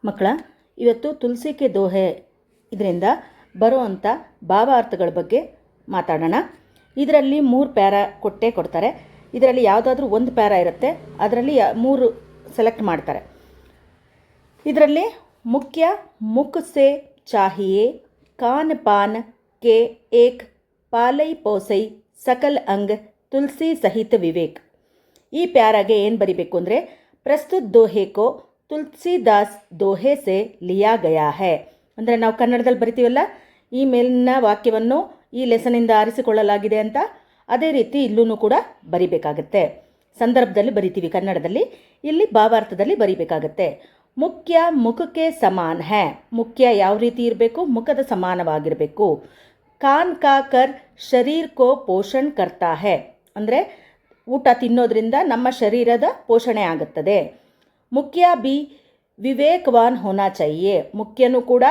ಮಕ್ಕಳ ಇವತ್ತು ತುಳಸಿ ಕೆ ದೋಹೆ ಇದರಿಂದ ಬರುವಂಥ ಭಾವಾರ್ಥಗಳ ಬಗ್ಗೆ ಮಾತಾಡೋಣ. ಇದರಲ್ಲಿ 3 ಪ್ಯಾರಾ ಕೊಡ್ತಾರೆ. ಇದರಲ್ಲಿ ಯಾವುದಾದ್ರೂ ಒಂದು ಪ್ಯಾರಾ ಇರುತ್ತೆ, ಅದರಲ್ಲಿ 3 ಸೆಲೆಕ್ಟ್ ಮಾಡ್ತಾರೆ. ಇದರಲ್ಲಿ ಮುಖ್ಯ ಮುಖ ಸೆ ಚಾಹಿಯೇ ಕಾನ್ ಪಾನ್ ಕೆ ಏಕ್ ಪಾಲೈ ಪೋಸೈ ಸಕಲ್ ಅಂಗ್ ತುಳಸಿ ಸಹಿತ ವಿವೇಕ್. ಈ ಪ್ಯಾರಾಗೆ ಏನು ಬರಿಬೇಕು ಅಂದರೆ, ಪ್ರಸ್ತುತ ದೋಹೆ ಕೋ ತುಳಸಿದಾಸ್ ದೋಹೆ ಸೆ ಲಿಯಾ ಗಯಾ ಹೈ. ಅಂದರೆ ನಾವು ಕನ್ನಡದಲ್ಲಿ ಬರಿತೀವಲ್ಲ, ಈ ಮೇಲಿನ ವಾಕ್ಯವನ್ನು ಈ ಲೆಸನಿಂದ ಆರಿಸಿಕೊಳ್ಳಲಾಗಿದೆ ಅಂತ, ಅದೇ ರೀತಿ ಇಲ್ಲೂ ಕೂಡ ಬರಿಬೇಕಾಗತ್ತೆ. ಸಂದರ್ಭದಲ್ಲಿ ಬರಿತೀವಿ ಕನ್ನಡದಲ್ಲಿ, ಇಲ್ಲಿ ಭಾವಾರ್ಥದಲ್ಲಿ ಬರಿಬೇಕಾಗತ್ತೆ. ಮುಖ್ಯ ಮುಖಕ್ಕೆ ಸಮಾನ ಹೈ. ಮುಖ್ಯ ಯಾವ ರೀತಿ ಇರಬೇಕು? ಮುಖದ ಸಮಾನವಾಗಿರಬೇಕು. ಕಾನ್ ಕಾ ಕರ್ ಶರೀರ್ ಕೋ ಪೋಷಣ್ ಕರ್ತಾ ಹೈ. ಅಂದರೆ ಊಟ ತಿನ್ನೋದ್ರಿಂದ ನಮ್ಮ ಶರೀರದ ಪೋಷಣೆ ಆಗುತ್ತದೆ. ಮುಖ್ಯ ಬಿ ವಿವೇಕವಾನ್ ಹೋನಾ ಚಾಹಿಯೇ. ಮುಖ್ಯನೂ ಕೂಡ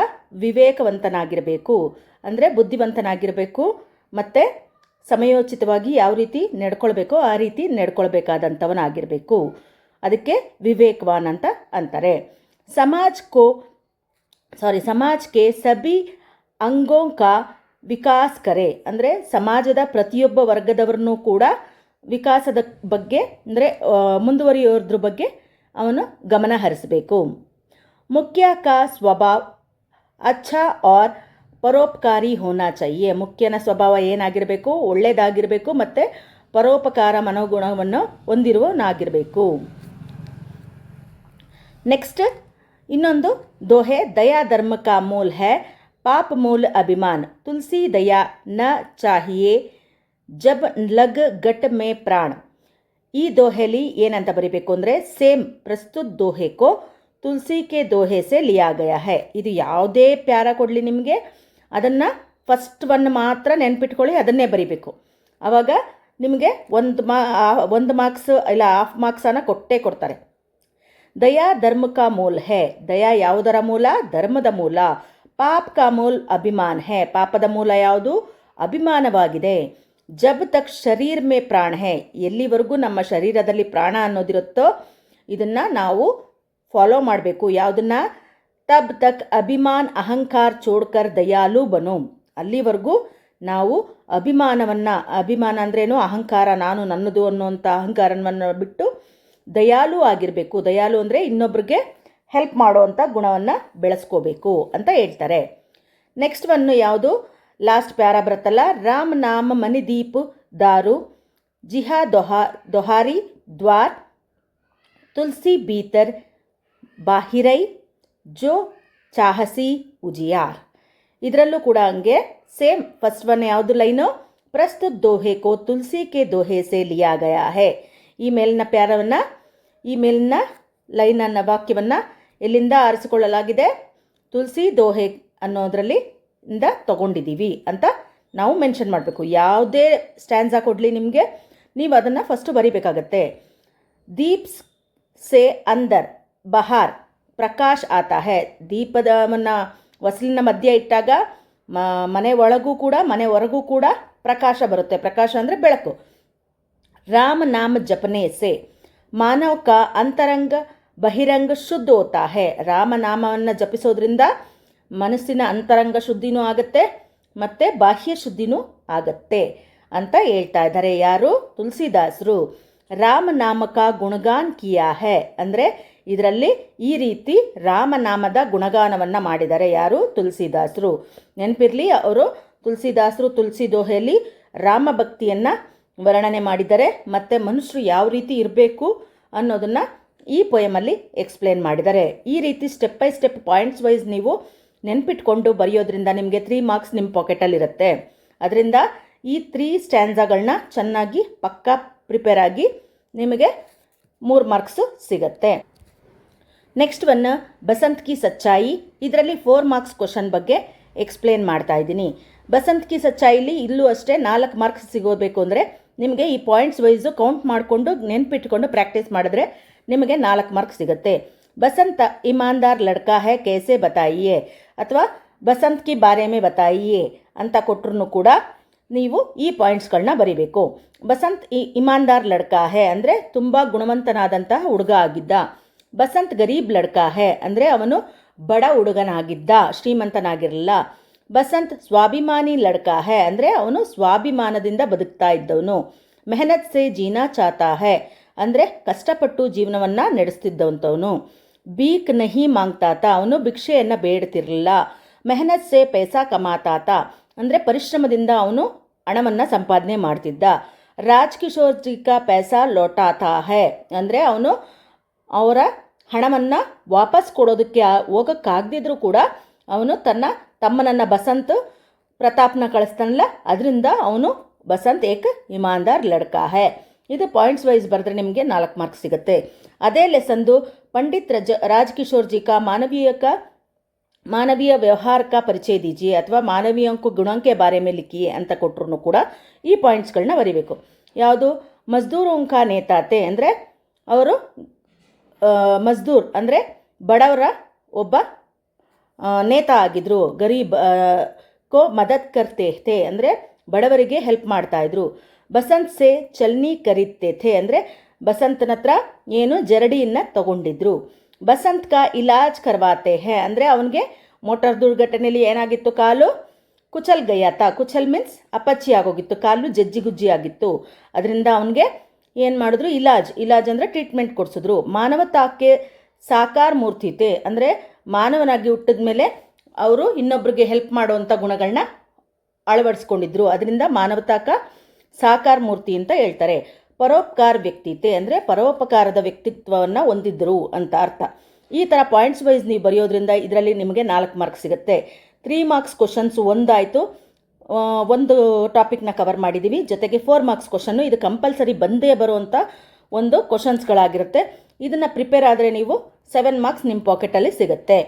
ವಿವೇಕವಂತನಾಗಿರಬೇಕು, ಅಂದರೆ ಬುದ್ಧಿವಂತನಾಗಿರಬೇಕು, ಮತ್ತು ಸಮಯೋಚಿತವಾಗಿ ಯಾವ ರೀತಿ ನಡ್ಕೊಳ್ಬೇಕೋ ಆ ರೀತಿ ನಡ್ಕೊಳ್ಬೇಕಾದಂಥವನಾಗಿರಬೇಕು. ಅದಕ್ಕೆ ವಿವೇಕವಾನ್ ಅಂತ ಅಂತಾರೆ. ಸಮಾಜ್ ಕೆ ಸಭಿ ಅಂಗೋ ಕಾ ವಿಕಾಸ್ ಕರೆ. ಅಂದರೆ ಸಮಾಜದ ಪ್ರತಿಯೊಬ್ಬ ವರ್ಗದವರನ್ನೂ ಕೂಡ ವಿಕಾಸದ ಬಗ್ಗೆ, ಅಂದರೆ ಮುಂದುವರಿಯೋದ್ರ ಬಗ್ಗೆ ಅವನು ಗಮನ ಹರಿಸಬೇಕು. ಮುಖ್ಯ ಕಾ ಸ್ವಭಾವ ಅಚ್ಛಾ ಔರ್ ಪರೋಪಕಾರಿ ಹೋನಾ ಚಾಹಿಯೇ. ಮುಖ್ಯನ ಸ್ವಭಾವ ಏನಾಗಿರಬೇಕು? ಒಳ್ಳೆಯದಾಗಿರಬೇಕು ಮತ್ತು ಪರೋಪಕಾರ ಮನೋಗುಣವನ್ನು ಹೊಂದಿರುವನಾಗಿರಬೇಕು. ನೆಕ್ಸ್ಟ್ ಇನ್ನೊಂದು ದೋಹೆ, ದಯಾ ಧರ್ಮ ಕಾ ಮೂಲ್ ಹೈ ಪಾಪ ಮೂಲ ಅಭಿಮಾನ್. ತುಳಸಿ ದಯಾ ನ ಚಾಹಿಯೇ ಜಬ್ ಲಗ್ ಗಟ್ ಮೇ ಪ್ರಾಣ. ಈ ದೋಹೆಲಿ ಏನಂತ ಬರೀಬೇಕು ಅಂದರೆ, ಸೇಮ್ ಪ್ರಸ್ತುತ ದೋಹೆ ಕೋ ತುಳಸಿ ಕೆ ದೋಹೆ ಸೆ ಲಿಯಾ ಗಯಾ ಹೈ. ಇದು ಯಾವುದೇ ಪ್ಯಾರ ಕೊಡಲಿ ನಿಮಗೆ, ಅದನ್ನು ಫಸ್ಟ್ ಒನ್ ಮಾತ್ರ ನೆನ್ಪಿಟ್ಕೊಳ್ಳಿ, ಅದನ್ನೇ ಬರೀಬೇಕು. ಆವಾಗ ನಿಮಗೆ ಒಂದು ಮಾರ್ಕ್ಸ್ ಇಲ್ಲ ಹಾಫ್ ಮಾರ್ಕ್ಸನ್ನು ಕೊಡ್ತಾರೆ. ದಯಾ ಧರ್ಮ ಕಾ ಮೂಲ್ ಹೈ. ದಯಾ ಯಾವುದರ ಮೂಲ? ಧರ್ಮದ ಮೂಲ. ಪಾಪ್ ಕಾ ಮೂಲ್ ಅಭಿಮಾನ್ ಹೈ. ಪಾಪದ ಮೂಲ ಯಾವುದು? ಅಭಿಮಾನವಾಗಿದೆ. ಜಬ್ ತಕ್ ಶರೀರ್ ಮೇ ಪ್ರಾಣ ಹೈ. ಎಲ್ಲಿವರೆಗೂ ನಮ್ಮ ಶರೀರದಲ್ಲಿ ಪ್ರಾಣ ಅನ್ನೋದಿರುತ್ತೋ ಇದನ್ನು ನಾವು ಫಾಲೋ ಮಾಡಬೇಕು. ಯಾವುದನ್ನು? ತಬ್ ತಕ್ ಅಭಿಮಾನ್ ಅಹಂಕಾರ ಚೋಡ್ಕರ್ ದಯಾಲು ಬನು. ಅಲ್ಲಿವರೆಗೂ ನಾವು ಅಭಿಮಾನ ಅಂದ್ರೇನು? ಅಹಂಕಾರ, ನಾನು ನನ್ನದು ಅನ್ನುವಂಥ ಅಹಂಕಾರವನ್ನು ಬಿಟ್ಟು ದಯಾಲು ಆಗಿರಬೇಕು. ದಯಾಲು ಅಂದರೆ ಇನ್ನೊಬ್ರಿಗೆ ಹೆಲ್ಪ್ ಮಾಡುವಂಥ ಗುಣವನ್ನು ಬೆಳೆಸ್ಕೋಬೇಕು ಅಂತ ಹೇಳ್ತಾರೆ. ನೆಕ್ಸ್ಟ್ ಒನ್ನು ಯಾವುದು? ಲಾಸ್ಟ್ ಪ್ಯಾರಾ ಬರುತ್ತಲ್ಲ, ರಾಮ್ ನಾಮ ಮನಿ ದೀಪ್ ದಾರು ಜಿಹಾ ದೊಹಾರಿ ದ್ವಾರ್ ತುಳಸಿ ಬೀತರ್ ಬಾಹಿರೈ ಜೋ ಚಾಹಸಿ ಉಜಿಯಾರ್. ಇದರಲ್ಲೂ ಕೂಡ ಹಂಗೆ ಸೇಮ್ ಫಸ್ಟ್ ಒನ್ ಯಾವುದು ಲೈನು? ಪ್ರಸ್ತುತ ದೋಹೆ ಕೋ ತುಳಸಿ ಕೆ ದೋಹೆ ಸೆ ಲಿಯಾ ಗಯಾ ಹೈ. ಈ ಮೇಲಿನ ಲೈನನ್ನು ವಾಕ್ಯವನ್ನು ಎಲ್ಲಿಂದ ಆರಿಸಿಕೊಳ್ಳಲಾಗಿದೆ? ತುಳಸಿ ದೋಹೆ ಅನ್ನೋದರಲ್ಲಿ ಇಂದ ತಗೊಂಡಿದ್ದೀವಿ ಅಂತ ನಾವು ಮೆನ್ಷನ್ ಮಾಡಬೇಕು. ಯಾವುದೇ ಸ್ಟ್ಯಾನ್ಸಾ ಕೊಡಲಿ ನಿಮಗೆ, ನೀವು ಅದನ್ನು ಫಸ್ಟು ಬರಿಬೇಕಾಗತ್ತೆ. ದೀಪ್ ಸೆ ಅಂದರ್ ಬಹಾರ್ ಪ್ರಕಾಶ್ ಆತಾ ಹೈ. ದೀಪದವನ್ನು ಹೊಸಲಿನ ಮಧ್ಯೆ ಇಟ್ಟಾಗ ಮನೆ ಹೊರಗೂ ಕೂಡ ಪ್ರಕಾಶ ಬರುತ್ತೆ. ಪ್ರಕಾಶ ಅಂದರೆ ಬೆಳಕು. ರಾಮ ನಾಮ ಜಪನೆ ಸೆ ಮಾನವ ಕಾ ಅಂತರಂಗ ಬಹಿರಂಗ ಶುದ್ಧ ಹೋತಾ ಹೈ. ರಾಮನಾಮವನ್ನು ಜಪಿಸೋದ್ರಿಂದ ಮನಸ್ಸಿನ ಅಂತರಂಗ ಶುದ್ಧಿನೂ ಆಗುತ್ತೆ ಮತ್ತು ಬಾಹ್ಯ ಶುದ್ಧಿನೂ ಆಗತ್ತೆ ಅಂತ ಹೇಳ್ತಾ ಇದ್ದಾರೆ. ಯಾರು? ತುಳಸಿದಾಸರು. ರಾಮನಾಮಕ ಗುಣಗಾನ್ ಕಿಯಾ ಹೈ. ಅಂದರೆ ಇದರಲ್ಲಿ ಈ ರೀತಿ ರಾಮನಾಮದ ಗುಣಗಾನವನ್ನು ಮಾಡಿದ್ದಾರೆ. ಯಾರು? ತುಳಸಿದಾಸರು. ನೆನಪಿರಲಿ, ಅವರು ತುಳಸಿದಾಸರು ತುಳಸಿ ದೋಹೆಯಲ್ಲಿ ರಾಮಭಕ್ತಿಯನ್ನು ವರ್ಣನೆ ಮಾಡಿದ್ದಾರೆ ಮತ್ತು ಮನುಷ್ಯರು ಯಾವ ರೀತಿ ಇರಬೇಕು ಅನ್ನೋದನ್ನು ಈ ಪೊಯಮಲ್ಲಿ ಎಕ್ಸ್ಪ್ಲೇನ್ ಮಾಡಿದ್ದಾರೆ. ಈ ರೀತಿ step by step points wise ನೀವು ನೆನ್ಪಿಟ್ಕೊಂಡು ಬರೆಯೋದ್ರಿಂದ ನಿಮಗೆ 3 ಮಾರ್ಕ್ಸ್ ನಿಮ್ಮ ಪಾಕೆಟಲ್ಲಿರುತ್ತೆ. ಅದರಿಂದ ಈ 3 ಸ್ಟ್ಯಾನ್ಸಾಗಳನ್ನ ಚೆನ್ನಾಗಿ ಪಕ್ಕಾ ಪ್ರಿಪೇರ್ ಆಗಿ ನಿಮಗೆ 3 ಮಾರ್ಕ್ಸು ಸಿಗುತ್ತೆ. ನೆಕ್ಸ್ಟ್ ಒನ್ ಬಸಂತ್ ಕಿ ಸಚ್ಚಾಯಿ. ಇದರಲ್ಲಿ 4 ಮಾರ್ಕ್ಸ್ ಕ್ವಶನ್ ಬಗ್ಗೆ ಎಕ್ಸ್ಪ್ಲೇನ್ ಮಾಡ್ತಾ ಇದ್ದೀನಿ. ಬಸಂತ್ ಕಿ ಸಚ್ಚಾಯಿಲಿ ಇಲ್ಲೂ ಅಷ್ಟೇ 4 ಮಾರ್ಕ್ಸ್ ಸಿಗೋಬೇಕು ಅಂದರೆ ನಿಮಗೆ ಈ ಪಾಯಿಂಟ್ಸ್ ವೈಸು ಕೌಂಟ್ ಮಾಡಿಕೊಂಡು ನೆನ್ಪಿಟ್ಕೊಂಡು ಪ್ರಾಕ್ಟೀಸ್ ಮಾಡಿದ್ರೆ ನಿಮಗೆ 4 ಮಾರ್ಕ್ಸ್ ಸಿಗುತ್ತೆ. ಬಸಂತ ಇಮಾನ್ದಾರ್ ಲಡ್ಕಾ ಹೈ ಕೈಸೆ ಬತಾಯಿಯೇ ಅಥವಾ ಬಸಂತ್ ಕಿ ಬಾರೆ ಮೇ ಬತಾಯಿಯೇ ಅಂತ ಕೊಟ್ಟರು ಕೂಡ ನೀವು ಈ ಪಾಯಿಂಟ್ಸ್ಗಳನ್ನ ಬರೀಬೇಕು. ಬಸಂತ್ ಇಮಾನ್ದಾರ್ ಲಡ್ಕಾ ಹೈ ಅಂದರೆ ತುಂಬ ಗುಣವಂತನಾದಂತಹ ಹುಡುಗ ಆಗಿದ್ದ. ಬಸಂತ್ ಗರೀಬ್ ಲಡ್ಕಾ ಹೈ ಅಂದರೆ ಅವನು ಬಡ ಹುಡುಗನಾಗಿದ್ದ, ಶ್ರೀಮಂತನಾಗಿರಲಿಲ್ಲ. ಬಸಂತ್ ಸ್ವಾಭಿಮಾನಿ ಲಡ್ಕಾ ಹೈ ಅಂದರೆ ಅವನು ಸ್ವಾಭಿಮಾನದಿಂದ ಬದುಕ್ತಾ ಇದ್ದವನು. ಮೆಹನತ್ ಸೆ ಜೀನಾ ಚಾತಾ ಹೈ ಅಂದರೆ ಕಷ್ಟಪಟ್ಟು ಜೀವನವನ್ನು ನಡೆಸ್ತಿದ್ದಂಥವನು. ಬೀಕ್ ನಹಿ ಮಾಂಗ್ತಾತ ಅವನು ಭಿಕ್ಷೆಯನ್ನು ಬೇಡ್ತಿರಲಿಲ್ಲ. ಮೆಹನತ್ ಸೆ ಪೈಸಾ ಕಮಾತಾತ ಅಂದರೆ ಪರಿಶ್ರಮದಿಂದ ಅವನು ಹಣವನ್ನು ಸಂಪಾದನೆ ಮಾಡ್ತಿದ್ದ. ರಾಜ್ ಕಿಶೋರ್ ಜಿ ಕಾ ಪೈಸಾ ಲೌಟಾತಾ ಹೈ ಅಂದರೆ ಅವನು ಅವರ ಹಣವನ್ನು ವಾಪಸ್ ಕೊಡೋದಕ್ಕೆ ಹೋಗೋಕ್ಕಾಗದಿದ್ರೂ ಕೂಡ ಅವನು ತನ್ನ ತಮ್ಮನನ್ನು ಬಸಂತ್ ಪ್ರತಾಪ್ನ ಕಳಿಸ್ತಾನಲ್ಲ, ಅದರಿಂದ ಅವನು ಬಸಂತ್ ಏಕ್ ಇಮಾನ್ದಾರ್ ಲಡ್ಕಾ ಹೈ. ಇದು ಪಾಯಿಂಟ್ಸ್ ವೈಸ್ ಬರೆದ್ರೆ ನಿಮಗೆ 4 ಮಾರ್ಕ್ಸ್ ಸಿಗುತ್ತೆ. ಅದೇ ಲೆಸನ್ದು पंडित राजकिशोर जी का मानवीय व्यवहार का परिचय दीजिए ಅಥವಾ ಮಾನವೀಯ ಗುಣों के बारे में लिखिए ಅಂತ ಕೊಟ್ಟರು ಕೂಡ ಈ ಪಾಯಿಂಟ್ಸ್ಗಳನ್ನ ಬರೀಬೇಕು. ಯಾವುದು ಮಜ್ದೂರೋಂ ಕಾ ನೇತಾತೆ ಅಂದರೆ ಅವರು ಮಜ್ದೂರ್ ಅಂದರೆ ಬಡವರ ಒಬ್ಬ ನೇತಾ ಆಗಿದ್ರು. ಗರೀಬ್ ಕೋ ಮದದ್ ಕರ್ತೆ ಥೇ ಅಂದರೆ ಬಡವರಿಗೆ ಹೆಲ್ಪ್ ಮಾಡ್ತಾಯಿದ್ರು. ಬಸಂತ್ ಸೇ ಚಲ್ನಿ ಖರೀದ್ತೆ ಥೇ ಅಂದರೆ ಬಸಂತನ ಹತ್ರ ಏನು ಜರಡಿಯನ್ನು ತಗೊಂಡಿದ್ರು. ಬಸಂತ್ ಕಾ ಇಲಾಜ್ ಕರ್ವಾತೆ ಹೇ ಅಂದರೆ ಅವನಿಗೆ ಮೋಟಾರ್ ದುರ್ಘಟನೆಯಲ್ಲಿ ಏನಾಗಿತ್ತು, ಕಾಲು ಕುಚಲ್ ಗಯಾತ. ಕುಚಲ್ ಮೀನ್ಸ್ ಅಪಚ್ಚಿ ಆಗೋಗಿತ್ತು, ಕಾಲು ಜಜ್ಜಿಗುಜ್ಜಿ ಆಗಿತ್ತು. ಅದರಿಂದ ಅವನಿಗೆ ಏನು ಮಾಡಿದ್ರು, ಇಲಾಜ್ ಅಂದರೆ ಟ್ರೀಟ್ಮೆಂಟ್ ಕೊಡಿಸಿದ್ರು. ಮಾನವತಾಕ್ಕೆ ಸಾಕಾರ ಮೂರ್ತಿತೆ ಅಂದರೆ ಮಾನವನಾಗಿ ಹುಟ್ಟಿದ ಮೇಲೆ ಅವರು ಇನ್ನೊಬ್ಬರಿಗೆ ಹೆಲ್ಪ್ ಮಾಡುವಂಥ ಗುಣಗಳನ್ನ ಅಳವಡಿಸ್ಕೊಂಡಿದ್ರು. ಅದರಿಂದ ಮಾನವತಾಕ ಸಾಕಾರ ಮೂರ್ತಿ ಅಂತ ಹೇಳ್ತಾರೆ. ಪರೋಪಕಾರ ವ್ಯಕ್ತಿತೆ ಅಂದರೆ ಪರೋಪಕಾರದ ವ್ಯಕ್ತಿತ್ವವನ್ನು ಹೊಂದಿದ್ದರು ಅಂತ ಅರ್ಥ. ಈ ಥರ ಪಾಯಿಂಟ್ಸ್ ವೈಸ್ ನೀವು ಬರೆಯೋದ್ರಿಂದ ಇದರಲ್ಲಿ ನಿಮಗೆ 4 ಮಾರ್ಕ್ಸ್ ಸಿಗುತ್ತೆ. 3 ಮಾರ್ಕ್ಸ್ ಕ್ವಶನ್ಸು ಒಂದಾಯಿತು, ಒಂದು ಟಾಪಿಕ್ನ ಕವರ್ ಮಾಡಿದ್ದೀವಿ. ಜೊತೆಗೆ 4 ಮಾರ್ಕ್ಸ್ ಕ್ವಶನ್ನು ಇದು ಕಂಪಲ್ಸರಿ ಬಂದೇ ಬರುವಂಥ ಒಂದು ಕ್ವಶನ್ಸ್ಗಳಾಗಿರುತ್ತೆ. ಇದನ್ನು ಪ್ರಿಪೇರ್ ಆದರೆ ನೀವು 7 ಮಾರ್ಕ್ಸ್ ನಿಮ್ಮ ಪಾಕೆಟಲ್ಲಿ ಸಿಗುತ್ತೆ.